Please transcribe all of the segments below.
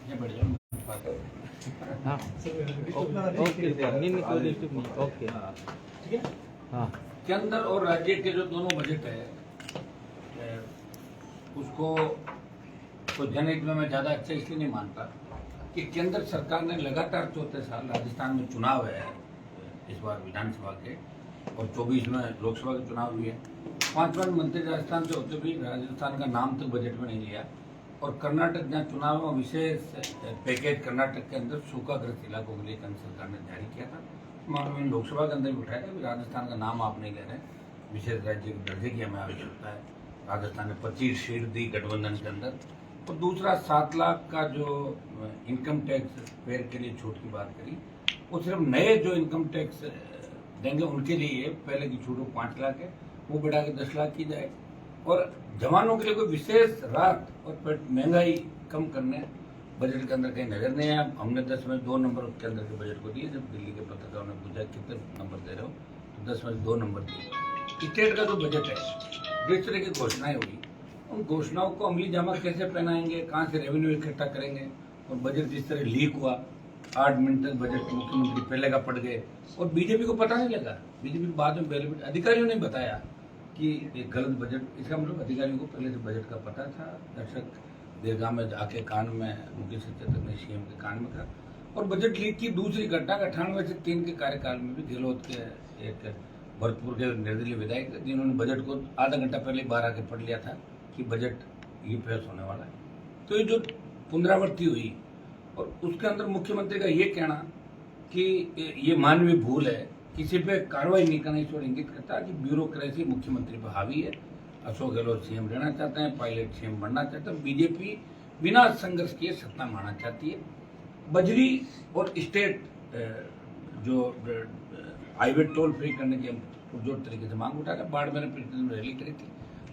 ये बढ़ जाओ। हाँ ओके ओके ठीक है। हाँ केंद्र और राज्य के जो दोनों बजट है उसको तो जनहित में मैं ज़्यादा अच्छा इसलिए नहीं मानता कि केंद्र सरकार ने लगातार चौथे साल राजस्थान में चुनाव है इस बार विधानसभा के और 24 में लोकसभा के चुनाव भी है। 5 बार मंत्री राजस्थान से होते भी राजस्थान का नाम तक बजट में नहीं लिया और कर्नाटक जहाँ चुनाव में विशेष पैकेज कर्नाटक के अंदर सूखाग्रस्त इलाकों के लिए केंद्र सरकार ने जारी किया था। मैंने लोकसभा के अंदर भी उठाया था कि राजस्थान का नाम आप नहीं ले रहे, विशेष राज्य के दर्जे की हमें आवश्यकता है। राजस्थान ने 25 सीट दी गठबंधन के अंदर और दूसरा 7 लाख का जो इनकम टैक्स फेयर के लिए छूट की बात करी वो सिर्फ नए जो इनकम टैक्स देंगे उनके लिए पहले की छूट 5 लाख है वो बढ़ा के 10 लाख की जाए और जवानों के लिए कोई विशेष राहत और महंगाई कम करने बजट के अंदर कहीं नजर नहीं आया। हमने 10 में 2 नंबर उसके अंदर के बजट को दिए। जब दिल्ली के पत्रकारों ने पूछा कितने नंबर दे रहे हो तो 10 में 2 नंबर दिए। स्टेट का जो बजट है जिस तरह की घोषणाएं हुई उन घोषणाओं को अमली जामा कैसे पहनाएंगे, कहाँ से रेवेन्यू इकट्ठा करेंगे और बजट जिस तरह लीक हुआ 8 मिनट तक बजट मुख्यमंत्री पहले का पढ़ गए और बीजेपी को पता नहीं लगा। बीजेपी बाद में पहले अधिकारियों ने बताया कि एक गलत बजट, इसका मतलब अधिकारियों को पहले से बजट का पता था। दर्शक दीर्घा में जाके कान में मुख्य सचेतक ने सीएम के कान में कहा और बजट लीक की दूसरी घटना 98 से 3 के कार्यकाल में भी गहलोत के एक भरतपुर के निर्दलीय विधायक जिन्होंने बजट को आधा घंटा पहले बाहर आके पढ़ लिया था कि बजट ये पेश होने वाला है। तो ये जो पुनरावृत्ति हुई और उसके अंदर मुख्यमंत्री का ये कहना कि ये मानवीय भूल है, किसी पे कार्रवाई नहीं करना, ईश्वर इंगित करता है कि ब्यूरोक्रेसी मुख्यमंत्री पर हावी है। अशोक गहलोत सीएम रहना चाहते हैं, पायलट सीएम बनना चाहते हैं, बीजेपी बिना संघर्ष किए सत्ता में आना चाहती है। बजरी और स्टेट जो हाईवे टोल फ्री करने की पुरजोर तरीके से मांग उठा रहे। बाड़मेर में पिछले दिन रैली करी थी।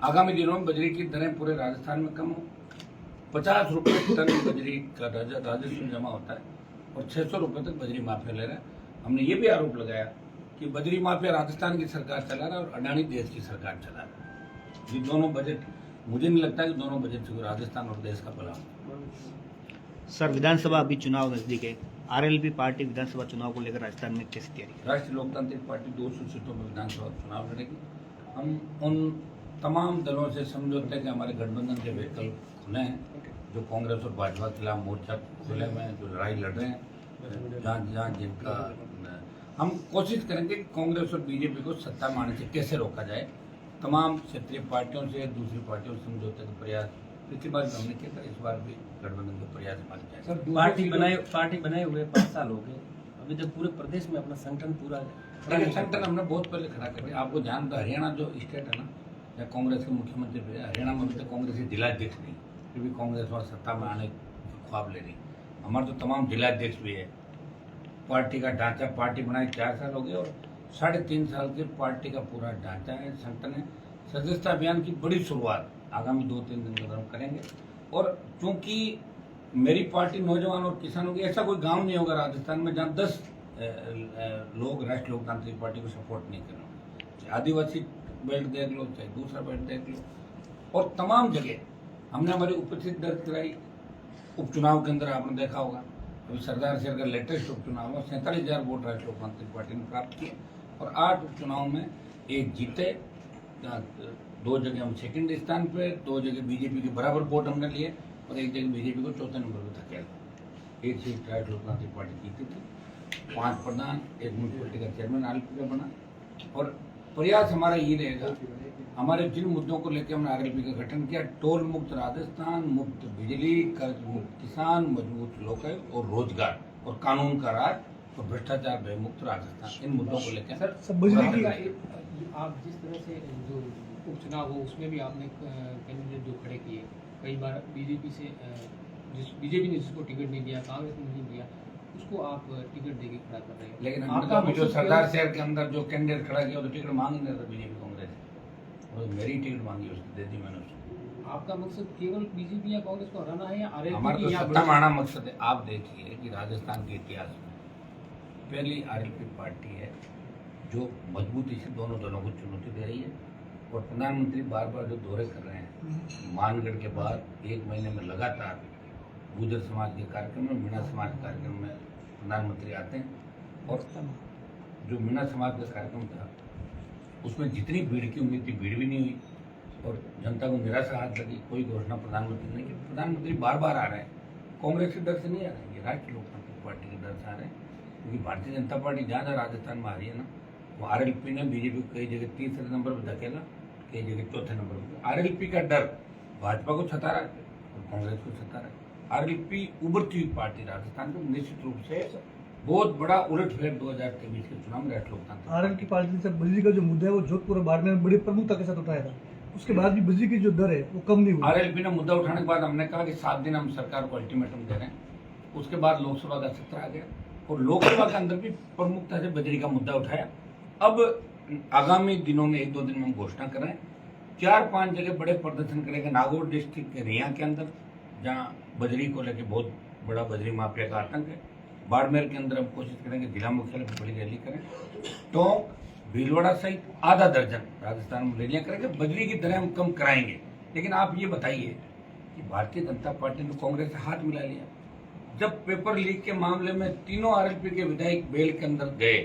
आगामी दिनों में बजरी की दरें पूरे राजस्थान में कम हो। 50 रुपये टन बजरी का राजस्व जमा होता है और 600 रुपये तक बजरी माफिया ले रहा है। हमने ये भी आरोप लगाया कि बजरी माफिया राजस्थान की सरकार चला रहा है और अडानी देश की सरकार चला रहा है। ये दोनों बजट, मुझे नहीं लगता कि दोनों बजट से राजस्थान और देश का भला हो। सर विधानसभा अभी चुनाव नजदीक है, आरएलपी पार्टी विधानसभा चुनाव को लेकर राजस्थान में कैसी तैयारी? राष्ट्रीय लोकतांत्रिक पार्टी 200 सीटों पर विधानसभा चुनाव लड़ेगी। हम उन तमाम दलों से समझौते हैं कि हमारे गठबंधन के विकल्प खुले हैं, जो कांग्रेस और भाजपा के खिलाफ मोर्चा खुले में जो लड़ाई लड़ रहे हैं, जहाँ जिनका हम कोशिश करेंगे कि कांग्रेस और बीजेपी को सत्ता में आने से कैसे रोका जाए। तमाम क्षेत्रीय पार्टियों से, दूसरी पार्टियों से समझौते का प्रयास पिछली बार हमने किया था, इस बार भी गठबंधन के प्रयास माने जाए। पार्टी बनाए हुए 5 साल हो गए, अभी तक पूरे प्रदेश में अपना संगठन पूरा संगठन हमने बहुत पहले खड़ा कर दिया। आपको ध्यान था हरियाणा जो स्टेट है ना, या कांग्रेस के मुख्यमंत्री भी हरियाणा में अभी तक कांग्रेस की जिलाध्यक्ष नहीं, फिर भी कांग्रेस वहाँ सत्ता में आने ख्वाब ले रही। हमारे तो तमाम जिलाध्यक्ष भी है। पार्टी का ढांचा, पार्टी बनाए 4 साल हो गए और 3.5 साल के पार्टी का पूरा ढांचा है, संगठन है। सदस्यता अभियान की बड़ी शुरुआत आगामी 2-3 दिन में हम करेंगे और चूंकि मेरी पार्टी नौजवान और किसानों की, ऐसा कोई गांव नहीं होगा राजस्थान में जहां 10 लोग राष्ट्रीय लोकतांत्रिक पार्टी को सपोर्ट नहीं करेंगे। चाहे आदिवासी बेल्ट देख लो, चाहे दूसरा बेल्ट देख लो, और तमाम जगह हमने हमारी उपस्थिति दर्ज कराई। उपचुनाव के अंदर आपने देखा होगा, अभी सरदार शहर का लेटेस्ट उपचुनाव में 47,000 वोट राष्ट्रीय लोकतांत्रिक पार्टी ने प्राप्त किए और 8 उपचुनाव में 1 जीते। 2 जगह हम सेकंड स्थान पे, 2 जगह बीजेपी के बराबर वोट हमने लिए और 1 जगह बीजेपी को 4थे नंबर पर धकेला। 1 सीट राष्ट्रीय लोकतांत्रिक पार्टी जीती थी। 5 प्रधान, 1 म्यूनसिपलिटी का चेयरमैन आरएलपी का बना और प्रयास हमारा ये रहेगा, हमारे जिन मुद्दों को लेकर हमने आरएलपी का गठन किया, टोल मुक्त राजस्थान, मुक्त बिजली, कर्ज मुक्त किसान, मजबूत लोकायुक्त और रोजगार और कानून का राज और भ्रष्टाचार भय मुक्त राजस्थान, इन मुद्दों को लेकर आप जिस तरह से जो उपचुनाव हो उसमें भी आपने कैंडिडेट जो खड़े किए, कई बार बीजेपी ने जिसको टिकट नहीं दिया, कांग्रेस ने नहीं दिया, उसको आप टिकट देके खड़ा कर रहे हैं। लेकिन हमने जो सरदार शहर के अंदर जो कैंडिडेट खड़ा किया तो टिकट मांग ही नहीं था बीजेपी कांग्रेस, और मेरी टिकट मांगी उसकी दे दी मैंने उसको। आपका मकसद केवल बीजेपी या कांग्रेस को हराना है या आरएलपी? हमारा तो सत्ता में आना मकसद है। आप देखिए कि राजस्थान के इतिहास में पहली आरएलपी पार्टी है जो मजबूती से दोनों दलों को चुनौती दे रही है और प्रधानमंत्री बार बार जो दौरे कर रहे हैं, मानगढ़ के बाद 1 महीने में लगातार गुजर समाज के कार्यक्रम में, मीणा समाज के कार्यक्रम में प्रधानमंत्री आते हैं। और जो मीणा समाज का कार्यक्रम था उसमें जितनी भीड़ की उम्मीद थी भीड़ भी नहीं हुई और जनता को निराशा हाथ लगी। कोई घोषणा प्रधानमंत्री ने की। प्रधानमंत्री बार बार आ रहे हैं, कांग्रेस के डर से नहीं आ रहे हैं, ये राष्ट्रीय लोकतांत्रिक पार्टी के डर से आ रहे हैं। क्योंकि भारतीय जनता पार्टी जहाँ जहाँ राजस्थान में आ रही है ना, वो आरएलपी ने बीजेपी को कई जगह तीसरे नंबर पर धकेला, कई जगह चौथे नंबर पर। आरएलपी का डर भाजपा को सता रहा है और कांग्रेस को सता रहा है। आरएलपी उभरती हुई पार्टी राजस्थान को निश्चित रूप से बहुत बड़ा उलटफेर 2023 के चुनाव में राष्ट्रीय लोकतांत्रिक आरएलपी पार्टी से बिजली का जो मुद्दा है वो जोधपुर और बाड़मेर में बड़ी प्रमुखता के साथ उठाया था, उसके बाद भी बिजली की जो दर है वो कम नहीं हुई। आरएलपी ने मुद्दा उठाने के बाद हमने कहा कि 7 दिन हम सरकार को अल्टीमेटम दे रहे हैं। उसके बाद लोकसभा का सत्र आ गया और लोकसभा के अंदर भी प्रमुखता से बजरी का मुद्दा उठाया। अब आगामी दिनों में 1-2 दिन में हम घोषणा करें, 4-5 जगह बड़े प्रदर्शन करेंगे। नागौर डिस्ट्रिक्ट के रिया के अंदर जहाँ बजरी को लेकर बहुत बड़ा बजरी माफिया का आतंक है। बाड़मेर के अंदर हम कोशिश करेंगे जिला मुख्यालय पर बड़ी रैली करें। टोंक, भीलवाड़ा सहित आधा दर्जन राजस्थान में रैलियां करेंगे। बजरी की दरें हम कम कराएंगे। लेकिन आप ये बताइए कि भारतीय जनता पार्टी ने कांग्रेस से हाथ मिला लिया। जब पेपर लीक के मामले में तीनों आरएलपी के विधायक बेल के अंदर गए,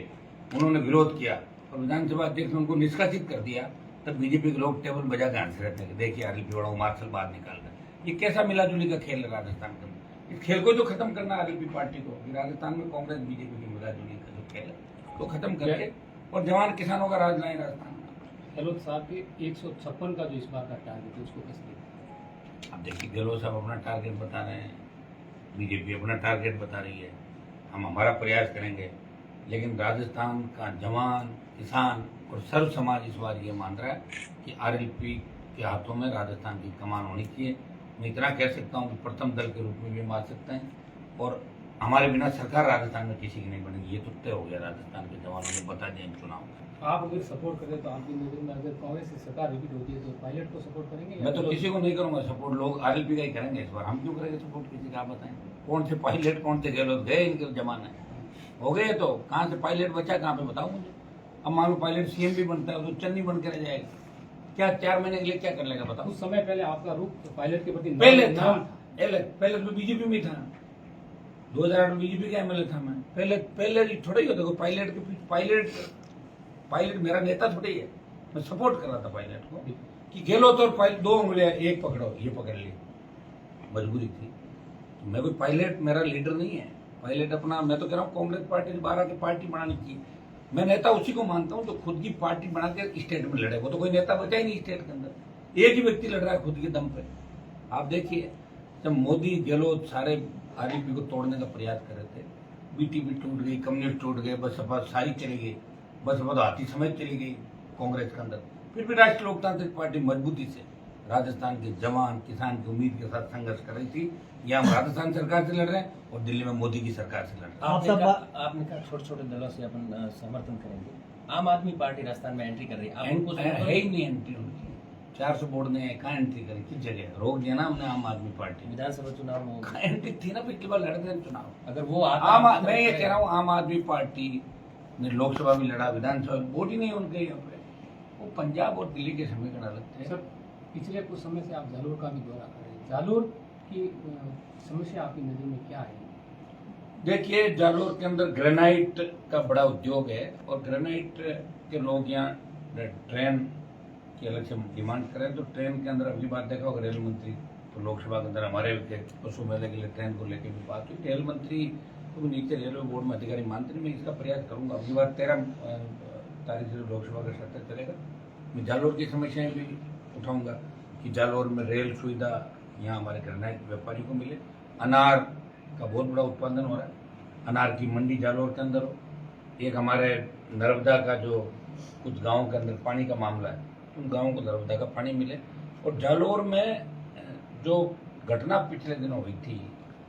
उन्होंने विरोध किया और विधानसभा अध्यक्ष ने उनको निष्कासित कर दिया, तब बीजेपी के लोग टेबल बजा के हंस रहे थे कि देखिए आरएलपी वालों को मार्शल बाहर निकाल रहे। ये कैसा मिलाजुली का खेल है राजस्थान के अंदर? इस खेल को जो खत्म करना आरएलपी पार्टी को, राजस्थान में कांग्रेस बीजेपी की मिलाजुली का जो खेल है तो खत्म करके और जवान किसानों का राज लाए राजस्थान में। गहलोत साहब के 156 का जो इस बार का टारगेट है उसको कैसे देखते हैं? अब देखिए गहलोत साहब अपना टारगेट बता रहे हैं, बीजेपी अपना टारगेट बता रही है, हम हमारा प्रयास करेंगे। लेकिन राजस्थान का जवान, किसान और सर्व समाज इस बार ये मान रहा है कि आरएलपी के हाथों में राजस्थान की कमान होनी चाहिए। मैं इतना कह सकता हूँ कि प्रथम दल के रूप में भी मान सकते हैं और हमारे बिना सरकार राजस्थान में किसी की नहीं बनेगी। ये तो तय हो गया, राजस्थान के जवानों ने बता दिया इन चुनाव में। आप अगर सपोर्ट करें तो आपकी नजर में अगर कांग्रेस की सरकार रिपीट होती है तो पायलट को सपोर्ट करेंगे? मैं तो किसी को नहीं करूंगा सपोर्ट, लोग आरएलपी का ही करेंगे इस बार। हम क्यों करेंगे सपोर्ट किसी का? आप बताएं, कौन से पायलट, कौन से गहलोत गए इनके जमाने हो गए, तो कहाँ से पायलट बचा, कहाँ पे बताओ मुझे। अब मान लो पायलट सीएम भी बनता है तो चन्नी बन के रह जाएगा, क्या 4 महीने के लिए क्या कर लेगा बताओ? कुछ समय पहले आपका रुख पायलट के प्रति पहले था, पहले तो बीजेपी में था, 2008 में बीजेपी का एमएलए था मैं। पहले थोड़ा ही होता, देखो पायलट के पीछे पायलट मेरा नेता थोड़ा ही है। मैं सपोर्ट कर रहा था पायलट को कि गहलोत और पायलट 2 उंगलियां एक पकड़ो, ये पकड़ ली, मजबूरी थी। मैं कोई पायलट मेरा लीडर नहीं है। पायलट अपना, मैं तो कह रहा हूँ कांग्रेस पार्टी से 12 की पार्टी बनानी चाहिए। मैं नेता उसी को मानता हूँ जो खुद की पार्टी बना के स्टेट में लड़े। वो तो कोई नेता बचा ही नहीं स्टेट के अंदर, एक ही व्यक्ति लड़ रहा है खुद के दम पे। आप देखिए जब मोदी, गहलोत सारे आरएलपी को तोड़ने का प्रयास कर रहे थे, बीटीपी टूट गई, कम्युनिस्ट टूट गए, बसपा सारी चली गई, बसपा तो हाथी समेत चली गई कांग्रेस के अंदर। फिर भी राष्ट्रीय लोकतांत्रिक पार्टी मजबूती से राजस्थान के जवान, किसान की उम्मीद के साथ संघर्ष कर रही थी। यहाँ हम राजस्थान सरकार से लड़ रहे हैं और दिल्ली में मोदी की सरकार से लड़ रहे हैं। आपने कहा छोटे छोटे दलों से अपन समर्थन करेंगे। आम आदमी पार्टी राजस्थान में एंट्री कर रही है, आप उनको है ही नहीं एंट्री उनकी। 400 बोर्ड ने कहाँ एंट्री करी, किस जगह रोक दिया ना हमने आम आदमी पार्टी। विधानसभा चुनाव में कहाँ एंट्री थी ना, पिछली बार लड़ते हैं चुनाव। अगर वो मैं ये कह रहा हूँ आम आदमी पार्टी ने लोकसभा भी लड़ा, विधानसभा वोट ही नहीं उनके यहाँ पे। वो पंजाब और दिल्ली के समीकरण अलग थे। सर पिछले कुछ समय से आप जालोर का भी दौरा कर रहे हैं, जालोर की समस्या आपकी नजर में क्या है? देखिए जालोर के अंदर ग्रेनाइट का बड़ा उद्योग है और ग्रेनाइट के लोग यहाँ ट्रेन की अलग से डिमांड करें। तो ट्रेन के अंदर अगली बात देखा होगा रेल मंत्री, तो लोकसभा के अंदर हमारे पशु मेले के लिए ट्रेन को लेकर भी बात हुई। रेल मंत्री तो नीचे रेलवे बोर्ड में अधिकारी मानते नहीं। मैं इसका प्रयास करूंगा, अगली बार 13 तारीख से लोकसभा का सत्र चलेगा, मैं जालोर की समस्याएं भी उठाऊंगा कि जालोर में रेल सुविधा यहाँ हमारे ग्रेनाइट व्यापारी को मिले। अनार का बहुत बड़ा उत्पादन हो रहा है, अनार की मंडी जालोर के अंदर हो। एक हमारे नर्मदा का जो कुछ गाँव के अंदर पानी का मामला है, उन गाँवों को नर्मदा का पानी मिले। और जालोर में जो घटना पिछले दिनों हुई थी,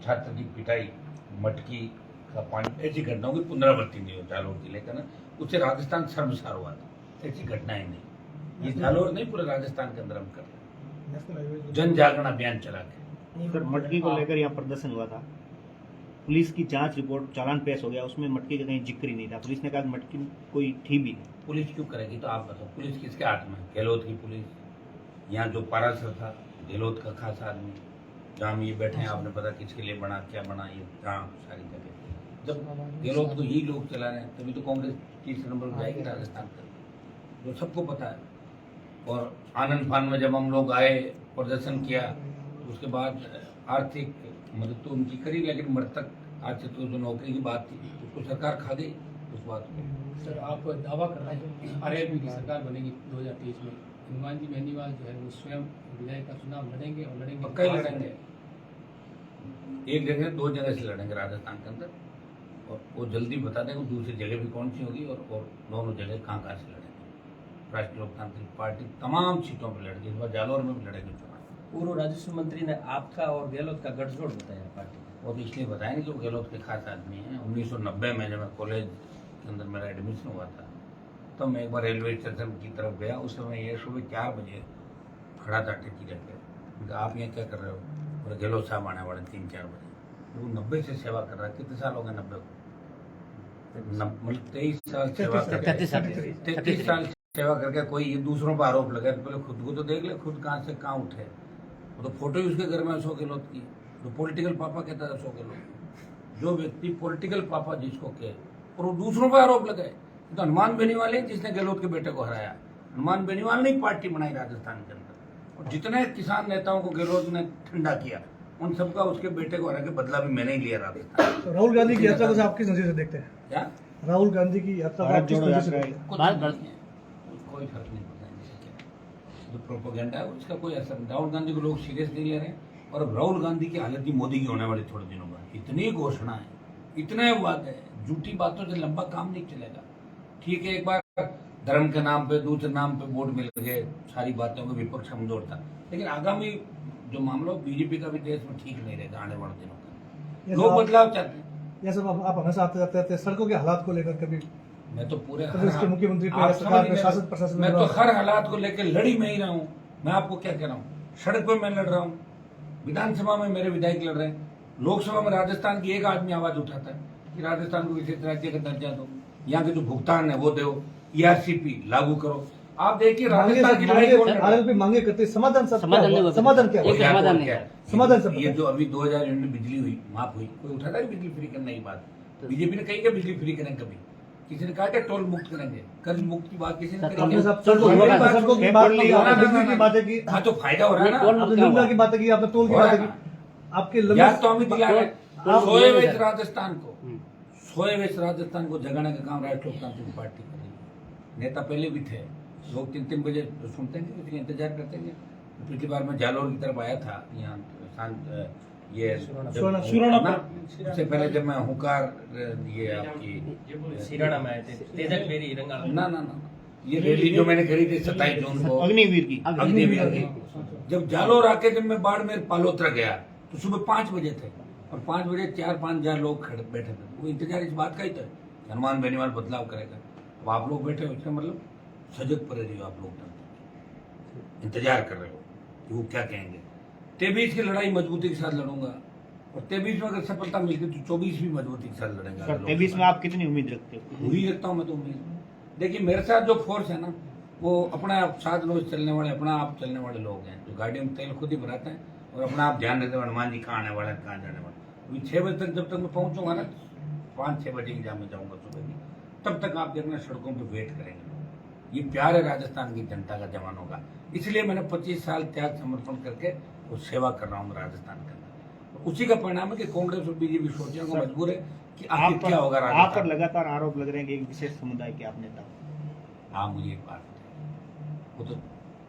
छात्र की पिटाई, मटकी का पानी, ऐसी घटनाओं की पुनरावृत्ति नहीं हो जालोर जिले का ना, उससे राजस्थान शर्मसार हुआ था। ऐसी घटनाएं नहीं, ये जालोर नहीं पूरे राजस्थान के अंदर हम कर रहे हैं जन जागरण अभियान चला के। सर मटकी को लेकर यहाँ प्रदर्शन हुआ था, पुलिस की जांच रिपोर्ट चालान पेश हो गया, उसमें मटकी का कहीं जिक्र ही नहीं था। पुलिस ने कहा मटकी कोई थी भी नहीं। पुलिस क्यों करेगी? तो आप बताओ, पुलिस किसके हाथ में? गहलोत की पुलिस। यहाँ जो पारासर था गहलोत का खास आदमी, जहाँ हम ये बैठे हैं आपने पता किसके लिए बना क्या बना ये जहाँ सारी जगह जब गहलोत को ही लोग चला रहे हैं तभी तो कांग्रेस तीसरे नंबर पर जाएगी राजस्थान तक, जो सबको पता है। और आनंद फान में जब हम लोग आए प्रदर्शन किया तो उसके बाद आर्थिक मदद तो उनकी करी, लेकिन मृतक आज से तो जो नौकरी की बात थी उसको सरकार खा गई उस बात को। सर आप दावा कर रहे हैं आरएलपी की सरकार बनेगी 2023 में, हनुमान जी बेनीवाल जो है वो स्वयं विधायक का चुनाव लड़ेंगे और लड़ेंगे पक्का ही लड़ेंगे, एक जगह 2 जगह से लड़ेंगे राजस्थान के अंदर, और वो जल्दी बता देंगे दूसरी जगह भी कौन सी होगी और दोनों जगह कहाँ से लड़ेंगे। राष्ट्रीय लोकतांत्रिक पार्टी तमाम सीटों पर लड़ेगी, इस बार जालौर में भी लड़ेगी चुनाव। पूर्व राजस्व मंत्री ने आपका और गहलोत का गठजोड़ बताया पार्टी को। वो तो इसलिए बताएंगे जो गहलोत के खास आदमी हैं। 1990 में जब मैं कॉलेज के अंदर मेरा एडमिशन हुआ था तो मैं एक बार रेलवे स्टेशन की तरफ गया, उस समय ये सुबह 4 बजे खड़ा था टिकी रख के, उनका आप यहाँ क्या कर रहे हो, और गहलोत साहब आने वाले 3-4 बजे। वो 90 से सेवा कर रहा है, कितने साल हो गए 90 को, मतलब 23 साल सेवा करके 33 साल सेवा करके कोई ये दूसरों पर आरोप लगाए तो पहले खुद को तो देख ले, खुद कहाँ से कहाँ उठे। वो तो फोटो ही उसके घर में अशोक गहलोत की, तो पॉलिटिकल पापा कहता है अशोक गहलोत। जो व्यक्ति पॉलिटिकल पापा जिसको कहे और वो दूसरों पर आरोप लगाए, तो हनुमान बेनीवाल है जिसने गहलोत के बेटे को हराया। हनुमान बेनीवाल ने पार्टी बनाई राजस्थान के अंदर, और जितने किसान नेताओं को गहलोत ने ठंडा किया उन सबका उसके बेटे को हरा के बदला भी मैंने ही लिया राजस्थान। तो राहुल गांधी की यात्रा को आप किस नजर से देखते हैं? क्या राहुल गांधी की यात्रा को आप किस नजर से देखते हैं? कुछ नहीं है, कोई फर्क नहीं पड़ता इनसे क्या। जो प्रोपोगेंडा है उसका कोई असर नहीं। राहुल गांधी को लोग सीरियस नहीं ले रहे हैं, और अब राहुल गांधी की हालत भी मोदी की होने वाली थोड़े दिनों बाद। इतनी घोषणा है, इतने वादे हैं, झूठी बातों से लंबा काम नहीं चलेगा। ठीक है, एक बार धर्म के नाम पे दूसरे नाम पे वोट मिल गए, सारी बातों को विपक्ष समझौता, लेकिन आगामी जो मामला बीजेपी का भी देश में ठीक नहीं रहेगा आने वाले दिनों का। लोग बदलाव चाहते हैं। ये सब आप हमेशा आते जाते रहते हैं सड़कों के हालात को लेकर, कभी मैं तो पूरे प्रदेश के मुख्यमंत्री पे आप सरकार समझ पे नहीं शासन रहे। प्रशासन मैं में तो हर हालात को लेकर लड़ी में ही रहा हूँ। मैं आपको क्या कह रहा हूँ, सड़क पे मैं लड़ रहा हूँ, विधानसभा में मेरे विधायक लड़ रहे हैं, लोकसभा में राजस्थान की एक आदमी आवाज उठाता है कि राजस्थान को विशेष राज्य का दर्जा दो, यहाँ के जो भुगतान है वो दो, ERCP लागू करो। आप देखिए राजस्थान की लड़ाई कौन लड़ रहा है? आरएलपी मांगे करते हैं, समाधान सब समाधान नहीं क्या हो हुआ? सकता। समाधान क्या हुआ? एक समाधान नहीं क्या? है। समाधान सब ये जो अभी 2000 यूनिट में बिजली हुई माफ हुई, कोई उठाता है बिजली फ्री करने की बात? बीजेपी ने कही क्या बिजली फ्री करेंगे? कभी किसी ने कहा क्या टोल मुक्त करेंगे? कर्ज मुक्त की बात किसी ने करी? आपने सब सड़कों की बात- सड़कों की बात की, आपने बिजली की बातें की, हाँ तो फायदा हो रहा है ना। टोल- आपने निर्मला की बातें की, आपने टोल की हो रहा बातें है की। ना। आपके याद तो हमें दिला है टोल- सोए हुए राजस्थान को, सोए हुए राजस्थान को जगाने का काम राष्ट्रीय लोकतांत्रिक पार्टी कर रही है। नेता पहले भी थे, लोग 3-3 बजे सुनते हैं, किसी इंतजार करते हैं। पिछली बार मैं जालौर की तरफ आया था, यहाँ ये सुराना ना, उससे पहले जब मैं हुकार ये आपकी सिराना में आए थे, तेजक बेरी रंगा ना ना ना ये रैली जो मैंने करी थी 27 जून को अग्निवीर की अग्निवीर की, जब जालौर आके जब मैं बाड़मेर पालोत्रा गया तो सुबह 5 बजे थे, और 5 बजे 4-5 हजार लोग खड़े बैठे थे। वो इंतजार इस बात का ही था हनुमान बेनीवाल बदलाव करेगा। अब आप लोग बैठे हो, इसका मतलब सजग पर रही हो आप लोग, इंतजार कर रहे हो कि वो क्या कहेंगे। 23 की लड़ाई मजबूती के साथ लड़ूंगा, और 23 में अगर सफलता मिलती तो 24 भी मजबूती के साथ लड़ेंगे। 23 में आप कितनी उम्मीद रखते हो? वही रखता हूँ मैं तो उम्मीद। देखिए मेरे साथ जो फोर्स है ना, वो अपना आप साथ रोज चलने वाले, अपना आप चलने वाले लोग हैं, जो गाड़ी में तेल खुद ही भराते हैं और अपना आप ध्यान रखते हैं हनुमान जी कहाँ आने वाले हैं, कहाँ जाने वाले। अभी 6 बजे तक जब तक मैं पहुंचूंगा ना, 5-6 बजे की जहाँ मैं जाऊंगा सुबह की, तब तक आप देखना सड़कों पर वेट करेंगे। ये प्यार है राजस्थान की जनता का, जवानों का, इसलिए मैंने 25 साल त्याग समर्पण करके वो सेवा कर रहा हूँ राजस्थान के अंदर। उसी का परिणाम है कि कांग्रेस और बीजेपी सोचने को मजबूर है कि आखिर क्या होगा आप पर राजस्थान। लगातार आरोप लग रहे हैं कि एक विशेष समुदाय के आप नेता। हाँ मुझे एक बात बताइए, वो तो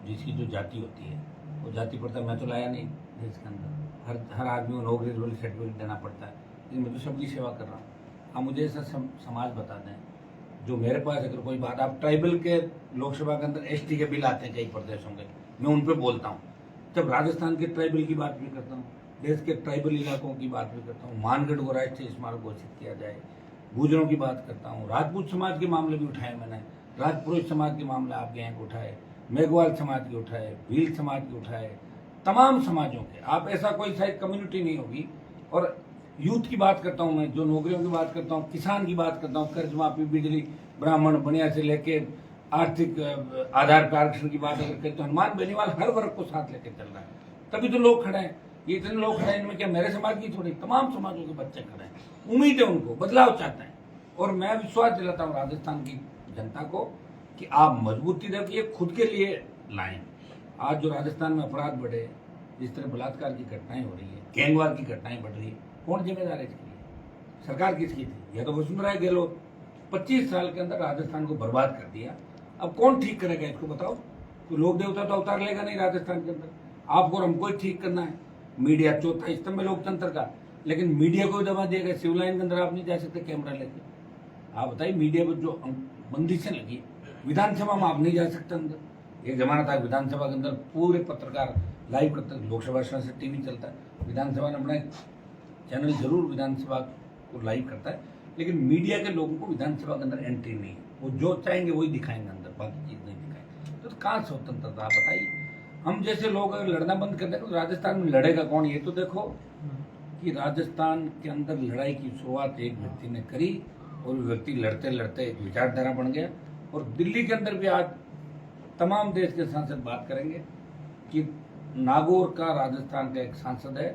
जिसकी जो जाति होती है वो जाति पड़ता है, मैं तो लाया नहीं देश के अंदर, हर आदमी को नौकरी वाली सर्टिफिकेट देना पड़ता है, लेकिन मैं तो सबकी सेवा कर रहा हूँ। आप मुझे ऐसा समाज बता दें जो मेरे पास अगर कोई बात, आप ट्राइबल के लोकसभा के अंदर ST के बिल आते हैं कई प्रदेशों के, मैं उन पर बोलता हूँ। जब राजस्थान के ट्राइबल की बात भी करता हूँ, देश के ट्राइबल इलाकों की बात भी करता हूँ, मानगढ़ को राष्ट्रीय स्मारक घोषित किया जाए, गुजरों की बात करता हूँ, राजपूत समाज के मामले भी उठाए मैंने, राजपुरुष समाज के मामले आपके यहाँ के उठाए, मेघवाल समाज के उठाए, भील समाज के उठाए, तमाम समाजों के। आप ऐसा कोई शायद कम्युनिटी नहीं होगी। और यूथ की बात करता हूँ मैं, जो नौकरियों की बात करता हूँ, किसान की बात करता हूँ, कर्ज माफी, बिजली, ब्राह्मण बनिया से लेके आर्थिक आधार पर आरक्षण की बात अगर करते तो हनुमान बेनीवाल हर वर्ग को साथ लेकर चल रहा है, तभी तो लोग खड़े हैं। ये इतने लोग खड़े हैं, इनमें क्या मेरे समाज की थोड़ी, तमाम समाजों के बच्चे खड़े हैं, उम्मीद है उनको, बदलाव चाहते हैं। और मैं विश्वास दिलाता हूँ राजस्थान की जनता को कि आप मजबूती देखिए, खुद के लिए लाएं। आज जो राजस्थान में अपराध बढ़े, जिस तरह बलात्कार की घटनाएं हो रही है, गैंगवार की घटनाएं बढ़ रही है, कौन जिम्मेदार है इसके लिए? सरकार किसकी थी? या तो वसुंधरा गहलोत। 25 साल के अंदर राजस्थान को बर्बाद कर दिया। अब कौन ठीक करेगा इसको बताओ? तो लोक देवता तो अवतार लेगा नहीं राजस्थान के अंदर। आपको और हमको ही ठीक करना है। मीडिया चौथा स्तंभ है लोकतंत्र का, लेकिन मीडिया को भी दबा दिया गया। सिविल लाइन के अंदर आप नहीं जा सकते कैमरा लेके। आप बताइए, मीडिया पर जो बंदिशें लगी, विधानसभा में आप नहीं जा सकते अंदर। एक जमाना था विधानसभा के अंदर पूरे पत्रकार लाइव करते, लोकसभा से टीवी चलता है, विधानसभा ने अपना चैनल जरूर विधानसभा को लाइव करता है, लेकिन मीडिया के लोगों को विधानसभा के अंदर एंट्री नहीं है। वो जो चाहेंगे वही दिखाएंगे अंदर, बाकी चीज नहीं दिखाएंगे। तो कहाँ स्वतंत्रता? आप बताइए। हम जैसे लोग अगर लड़ना बंद कर दें तो राजस्थान में लड़ेगा कौन? ये तो देखो कि राजस्थान के अंदर लड़ाई की शुरुआत एक व्यक्ति ने करी और वो व्यक्ति लड़ते लड़ते एक विचारधारा बन गया। और दिल्ली के अंदर भी आज तमाम देश के सांसद बात करेंगे कि नागौर का राजस्थान का एक सांसद है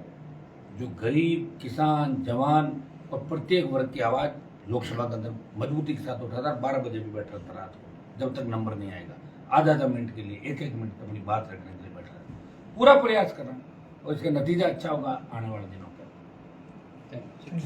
जो गरीब, किसान, जवान और प्रत्येक वर्ग की आवाज लोकसभा के अंदर मजबूती के साथ उठाता। 12 बजे भी बैठ रहा था रात को, जब तक नंबर नहीं आएगा, आधा मिनट के लिए, एक मिनट तक अपनी बात रखने के लिए बैठ रहा है। पूरा प्रयास कर रहा है और इसका नतीजा अच्छा होगा आने वाले दिनों में।